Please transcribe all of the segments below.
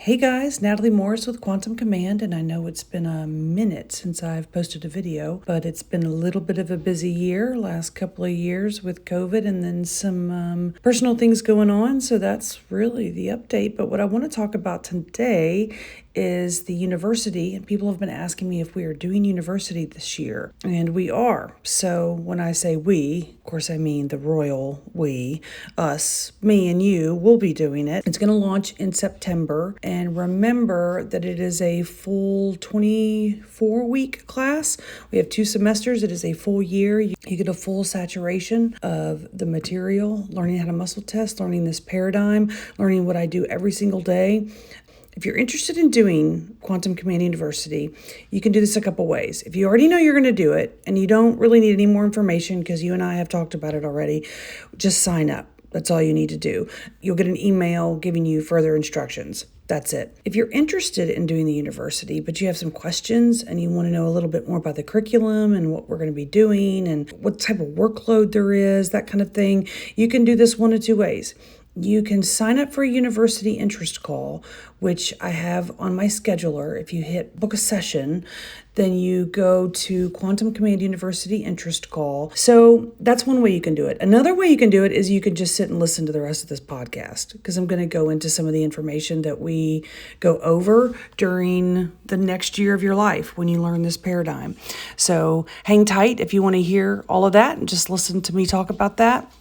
Hey guys, Natalie Morris with Quantum Command, and I know it's been a minute since I've posted a video, but it's been a little bit of a busy year, last couple of years with COVID and then some personal things going on, so that's really the update. But what I want to talk about today is the university, and people have been asking me if we are doing university this year, and we are. So when I say we, of course I mean the royal we, us, me and you will be doing it. It's going to launch in September, and remember that it is a full 24-week class. We have 2 semesters. It is a full year. You get a full saturation of the material, learning how to muscle test, learning this paradigm, learning what I do every single day. If you're interested in doing Quantum Command University, you can do this a couple ways. If you already know you're going to do it and you don't really need any more information because you and I have talked about it already, just sign up. That's all you need to do. You'll get an email giving you further instructions. That's it. If you're interested in doing the university, but you have some questions and you want to know a little bit more about the curriculum and what we're going to be doing and what type of workload there is, that kind of thing, you can do this one of 2 ways. You can sign up for a university interest call, which I have on my scheduler. If you hit book a session, then you go to Quantum Command University interest call. So that's one way you can do it. Another way you can do it is you can just sit and listen to the rest of this podcast, because I'm going to go into some of the information that we go over during the next year of your life when you learn this paradigm. So hang tight if you want to hear all of that and just listen to me talk about that.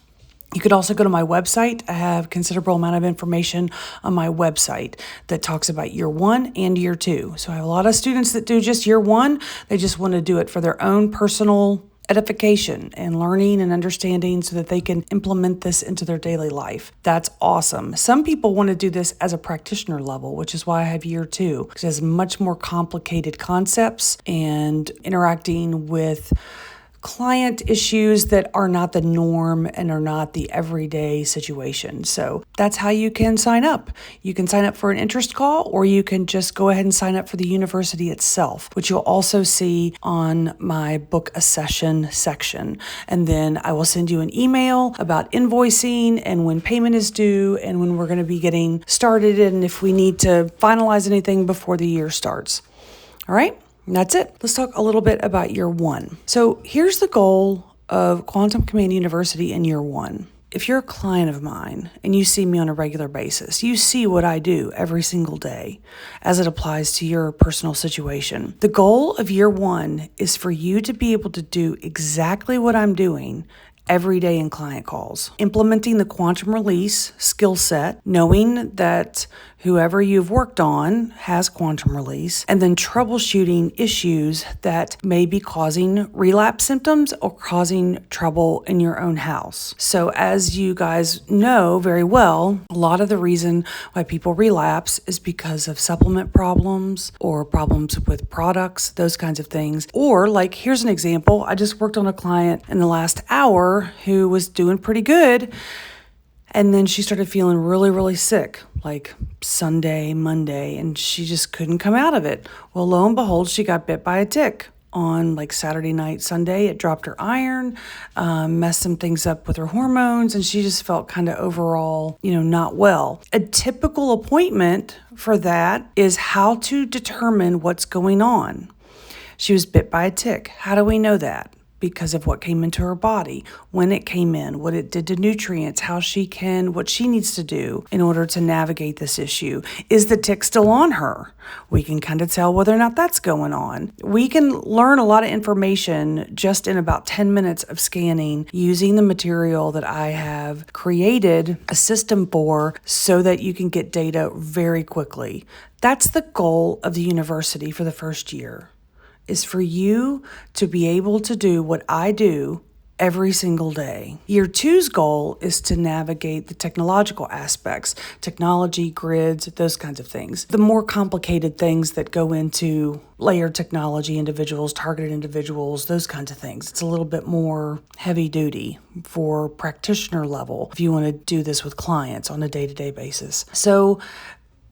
You could also go to my website. I have a considerable amount of information on my website that talks about year 1 and year 2. So I have a lot of students that do just year 1. They just want to do it for their own personal edification and learning and understanding so that they can implement this into their daily life. That's awesome. Some people want to do this as a practitioner level, which is why I have year 2, because it has much more complicated concepts and interacting with client issues that are not the norm and are not the everyday situation. So that's how you can sign up. You can sign up for an interest call, or you can just go ahead and sign up for the university itself, which you'll also see on my book a session section. And then I will send you an email about invoicing and when payment is due and when we're going to be getting started and if we need to finalize anything before the year starts. All right? And that's it. Let's talk a little bit about year 1. So here's the goal of Quantum Command University in year 1. If you're a client of mine and you see me on a regular basis, you see what I do every single day as it applies to your personal situation. The goal of year 1 is for you to be able to do exactly what I'm doing every day in client calls, implementing the quantum release skill set, knowing that whoever you've worked on has quantum release, and then troubleshooting issues that may be causing relapse symptoms or causing trouble in your own house. So as you guys know very well, a lot of the reason why people relapse is because of supplement problems or problems with products, those kinds of things. Or like, here's an example. I just worked on a client in the last hour who was doing pretty good. And then she started feeling really, really sick, like Sunday, Monday, and she just couldn't come out of it. Well, lo and behold, she got bit by a tick on like Saturday night, Sunday. It dropped her iron, messed some things up with her hormones, and she just felt kind of overall, not well. A typical appointment for that is how to determine what's going on. She was bit by a tick. How do we know that? Because of what came into her body, when it came in, what it did to nutrients, what she needs to do in order to navigate this issue. Is the tick still on her? We can kind of tell whether or not that's going on. We can learn a lot of information just in about 10 minutes of scanning using the material that I have created a system for so that you can get data very quickly. That's the goal of the university for the first year, is for you to be able to do what I do every single day. Year 2's goal is to navigate the technological aspects, technology, grids, those kinds of things. The more complicated things that go into layered technology, individuals, targeted individuals, those kinds of things. It's a little bit more heavy duty for practitioner level if you want to do this with clients on a day-to-day basis. So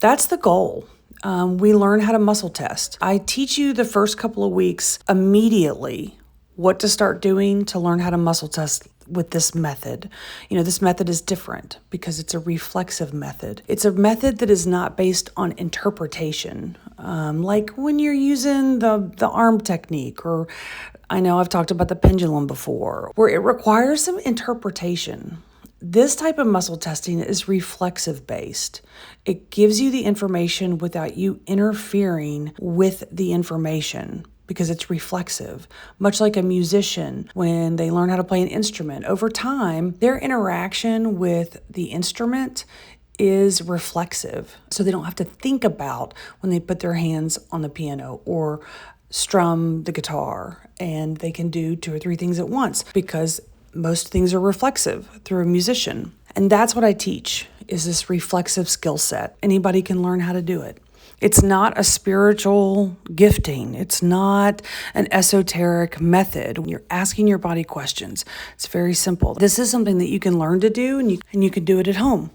that's the goal. We learn how to muscle test. I teach you the first couple of weeks immediately what to start doing to learn how to muscle test with this method. This method is different because it's a reflexive method. It's a method that is not based on interpretation, like when you're using the arm technique, or I know I've talked about the pendulum before, where it requires some interpretation. This type of muscle testing is reflexive based. It gives you the information without you interfering with the information because it's reflexive. Much like a musician, when they learn how to play an instrument, over time, their interaction with the instrument is reflexive. So they don't have to think about when they put their hands on the piano or strum the guitar, and they can do 2 or 3 things at once because most things are reflexive through a musician. And that's what I teach, is this reflexive skill set. Anybody can learn how to do it. It's not a spiritual gifting. It's not an esoteric method. When you're asking your body questions, it's very simple. This is something that you can learn to do, and you can do it at home.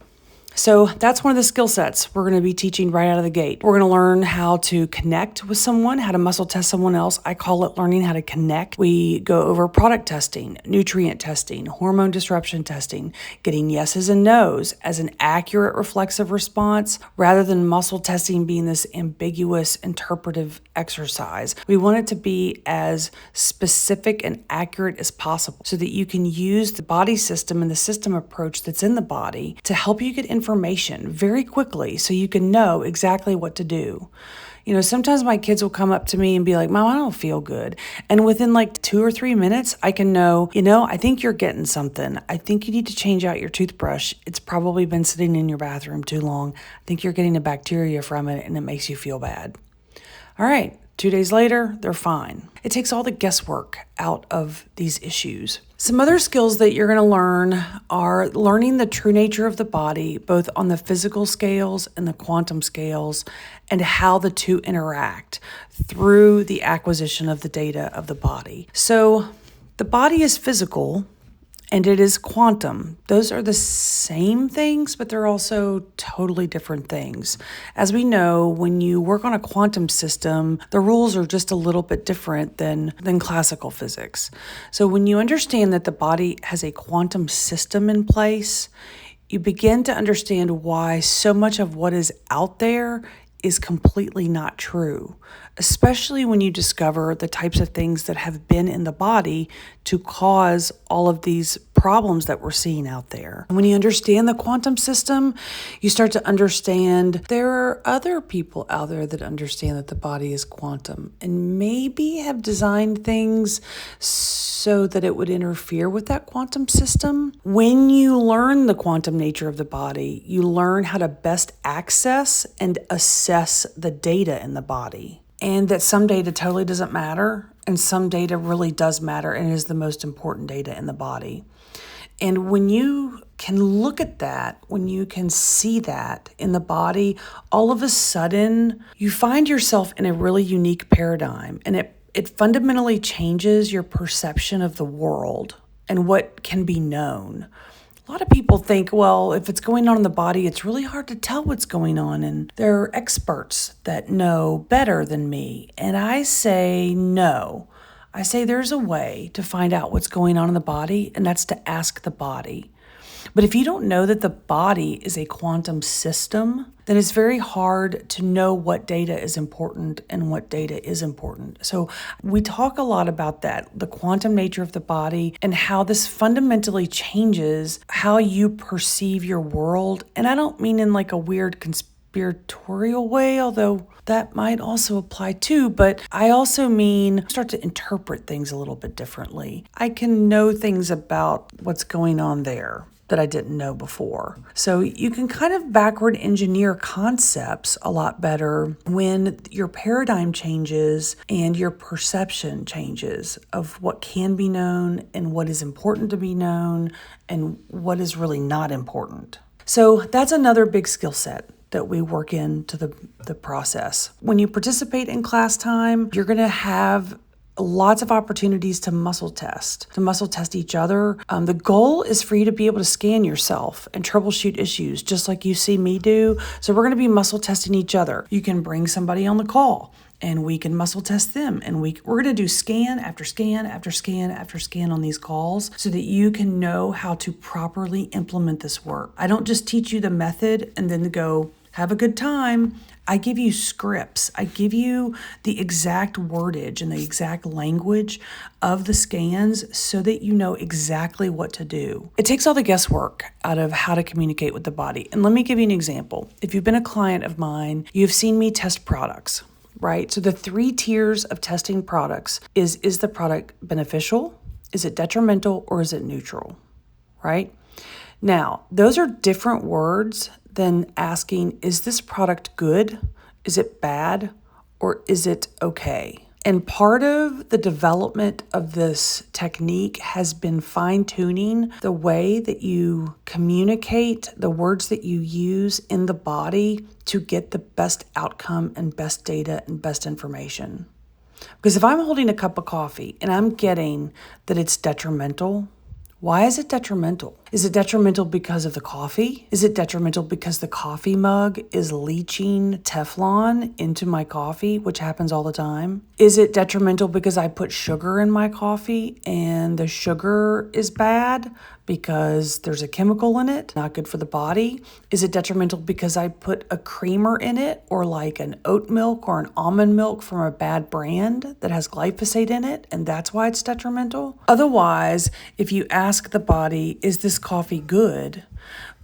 So that's one of the skill sets we're going to be teaching right out of the gate. We're going to learn how to connect with someone, how to muscle test someone else. I call it learning how to connect. We go over product testing, nutrient testing, hormone disruption testing, getting yeses and nos as an accurate reflexive response rather than muscle testing being this ambiguous interpretive exercise. We want it to be as specific and accurate as possible so that you can use the body system and the system approach that's in the body to help you get information very quickly so you can know exactly what to do. Sometimes my kids will come up to me and be like, Mom, I don't feel good. And within like 2 or 3 minutes, I can know, I think you're getting something. I think you need to change out your toothbrush. It's probably been sitting in your bathroom too long. I think you're getting a bacteria from it and it makes you feel bad. All right. 2 days later, they're fine. It takes all the guesswork out of these issues. Some other skills that you're going to learn are learning the true nature of the body, both on the physical scales and the quantum scales, and how the two interact through the acquisition of the data of the body. So the body is physical and it is quantum. Those are the same things, but they're also totally different things. As we know, when you work on a quantum system, the rules are just a little bit different than classical physics. So when you understand that the body has a quantum system in place, you begin to understand why so much of what is out there is completely not true, especially when you discover the types of things that have been in the body to cause all of these problems that we're seeing out there. And when you understand the quantum system, you start to understand there are other people out there that understand that the body is quantum and maybe have designed things so that it would interfere with that quantum system. When you learn the quantum nature of the body, you learn how to best access and assess the data in the body. And that some data totally doesn't matter, and some data really does matter and is the most important data in the body. And when you can look at that, when you can see that in the body, all of a sudden you find yourself in a really unique paradigm, and it fundamentally changes your perception of the world and what can be known. A lot of people think, well, if it's going on in the body, it's really hard to tell what's going on, and there are experts that know better than me. And I say no. I say there's a way to find out what's going on in the body, and that's to ask the body. But if you don't know that the body is a quantum system, then it's very hard to know what data is important and what data is important. So we talk a lot about that, the quantum nature of the body, and how this fundamentally changes how you perceive your world. And I don't mean in like a weird conspiratorial way, although that might also apply too, but I also mean start to interpret things a little bit differently. I can know things about what's going on there that I didn't know before. So you can kind of backward engineer concepts a lot better when your paradigm changes and your perception changes of what can be known and what is important to be known and what is really not important. So that's another big skill set that we work into the process. When you participate in class time, you're going to have lots of opportunities to muscle test each other. The goal is for you to be able to scan yourself and troubleshoot issues just like you see me do. So we're going to be muscle testing each other. You can bring somebody on the call and we can muscle test them. And we're going to do scan after scan after scan after scan on these calls so that you can know how to properly implement this work. I don't just teach you the method and then go, have a good time. I give you scripts. I give you the exact wordage and the exact language of the scans so that you know exactly what to do. It takes all the guesswork out of how to communicate with the body. And let me give you an example. If you've been a client of mine, you've seen me test products, right? So the 3 tiers of testing products is the product beneficial? Is it detrimental? Or is it neutral, right? Now, those are different words than asking, is this product good? Is it bad? Or is it okay? And part of the development of this technique has been fine-tuning the way that you communicate, the words that you use in the body to get the best outcome and best data and best information. Because if I'm holding a cup of coffee and I'm getting that it's detrimental, why is it detrimental? Is it detrimental because of the coffee? Is it detrimental because the coffee mug is leaching Teflon into my coffee, which happens all the time? Is it detrimental because I put sugar in my coffee and the sugar is bad because there's a chemical in it, not good for the body? Is it detrimental because I put a creamer in it or like an oat milk or an almond milk from a bad brand that has glyphosate in it and that's why it's detrimental? Otherwise, if you ask the body, is this coffee good?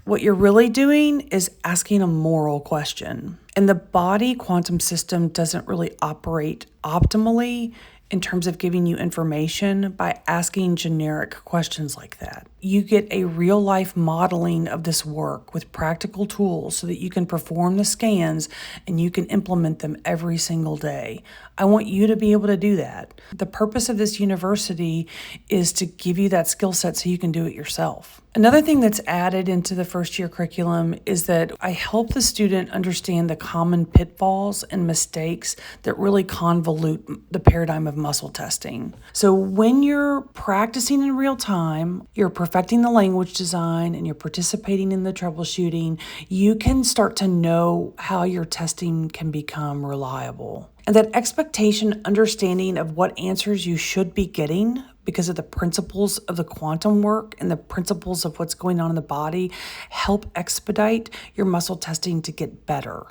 What you're really doing is asking a moral question. And the body quantum system doesn't really operate optimally in terms of giving you information by asking generic questions like that. You get a real life modeling of this work with practical tools so that you can perform the scans and you can implement them every single day. I want you to be able to do that. The purpose of this university is to give you that skill set so you can do it yourself. Another thing that's added into the first year curriculum is that I help the student understand the common pitfalls and mistakes that really convolute the paradigm of muscle testing. So when you're practicing in real time, you're perfecting the language design and you're participating in the troubleshooting, you can start to know how your testing can become reliable. And that expectation, understanding of what answers you should be getting because of the principles of the quantum work and the principles of what's going on in the body help expedite your muscle testing to get better,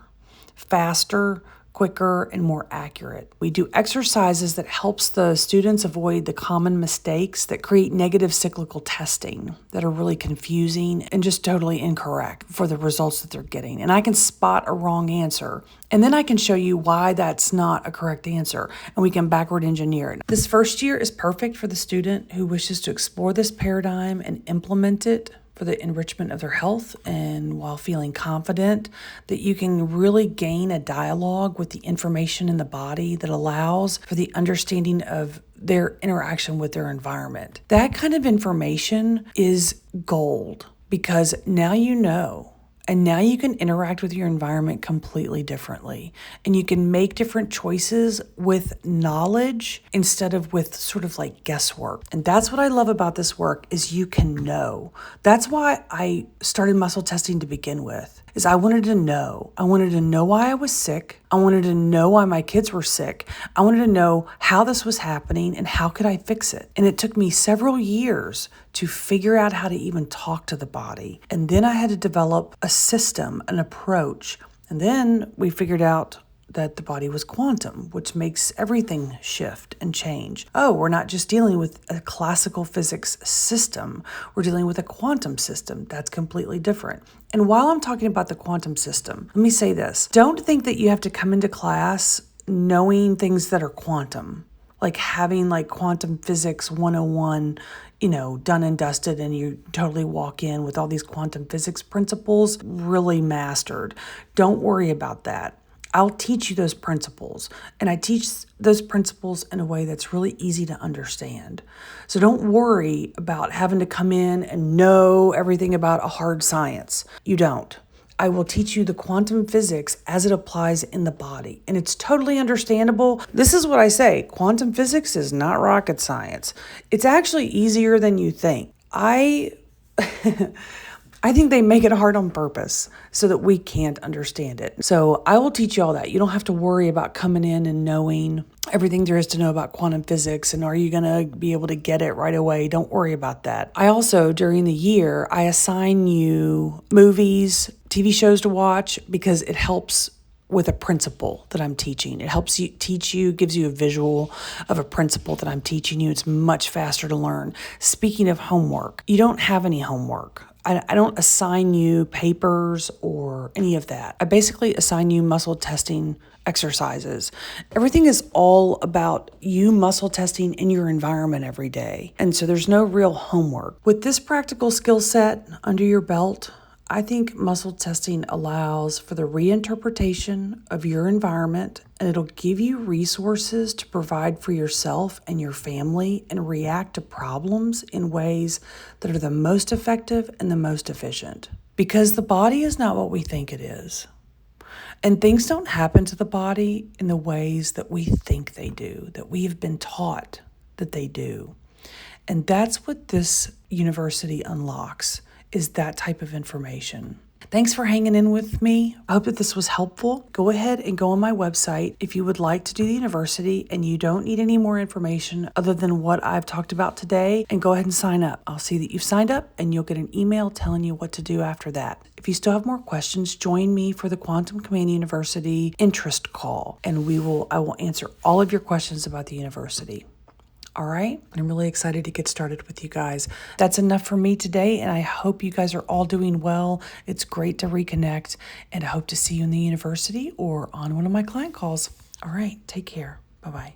faster, quicker, and more accurate. We do exercises that helps the students avoid the common mistakes that create negative cyclical testing that are really confusing and just totally incorrect for the results that they're getting. And I can spot a wrong answer, and then I can show you why that's not a correct answer, and we can backward engineer it. This first year is perfect for the student who wishes to explore this paradigm and implement it for the enrichment of their health, and while feeling confident that you can really gain a dialogue with the information in the body that allows for the understanding of their interaction with their environment. That kind of information is gold because now you know. And now you can interact with your environment completely differently. And you can make different choices with knowledge instead of with sort of like guesswork. And that's what I love about this work is you can know. That's why I started muscle testing to begin with, is I wanted to know. I wanted to know why I was sick. I wanted to know why my kids were sick. I wanted to know how this was happening and how could I fix it. And it took me several years to figure out how to even talk to the body. And then I had to develop a system, an approach. And then we figured out that the body was quantum, which makes everything shift and change. Oh, we're not just dealing with a classical physics system. We're dealing with a quantum system. That's completely different. And while I'm talking about the quantum system, let me say this. Don't think that you have to come into class knowing things that are quantum, like having like quantum physics 101, done and dusted, and you totally walk in with all these quantum physics principles really mastered. Don't worry about that. I'll teach you those principles, and I teach those principles in a way that's really easy to understand. So don't worry about having to come in and know everything about a hard science. You don't. I will teach you the quantum physics as it applies in the body. And it's totally understandable. This is what I say. Quantum physics is not rocket science. It's actually easier than you think. I think they make it hard on purpose so that we can't understand it. So I will teach you all that. You don't have to worry about coming in and knowing everything there is to know about quantum physics and are you going to be able to get it right away. Don't worry about that. I also, during the year, I assign you movies, TV shows to watch because it helps with a principle that I'm teaching. It helps you teach you, gives you a visual of a principle that I'm teaching you. It's much faster to learn. Speaking of homework, you don't have any homework. I don't assign you papers or any of that. I basically assign you muscle testing exercises. Everything is all about you muscle testing in your environment every day. And so there's no real homework. With this practical skill set under your belt, I think muscle testing allows for the reinterpretation of your environment, and it'll give you resources to provide for yourself and your family and react to problems in ways that are the most effective and the most efficient. Because the body is not what we think it is. And things don't happen to the body in the ways that we think they do, that we have been taught that they do. And that's what this university unlocks, is that type of information. Thanks for hanging in with me. I hope that this was helpful. Go ahead and go on my website if you would like to do the university and you don't need any more information other than what I've talked about today, and go ahead and sign up. I'll see that you've signed up and you'll get an email telling you what to do after that. If you still have more questions, join me for the Quantum Command University interest call, and I will answer all of your questions about the university. All right. I'm really excited to get started with you guys. That's enough for me today, and I hope you guys are all doing well. It's great to reconnect, and I hope to see you in the university or on one of my client calls. All right. Take care. Bye-bye.